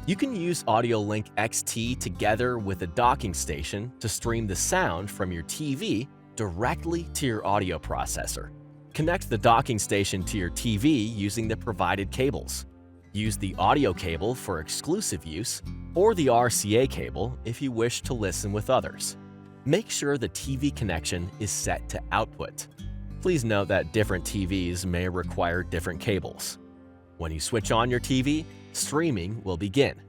You can use AudioLink XT together with a docking station to stream the sound from your TV directly to your audio processor. Connect the docking station to your TV using the provided cables. Use the audio cable for exclusive use or the RCA cable if you wish to listen with others. Make sure the TV connection is set to output. Please note that different TVs may require different cables. When you switch on your TV, streaming will begin.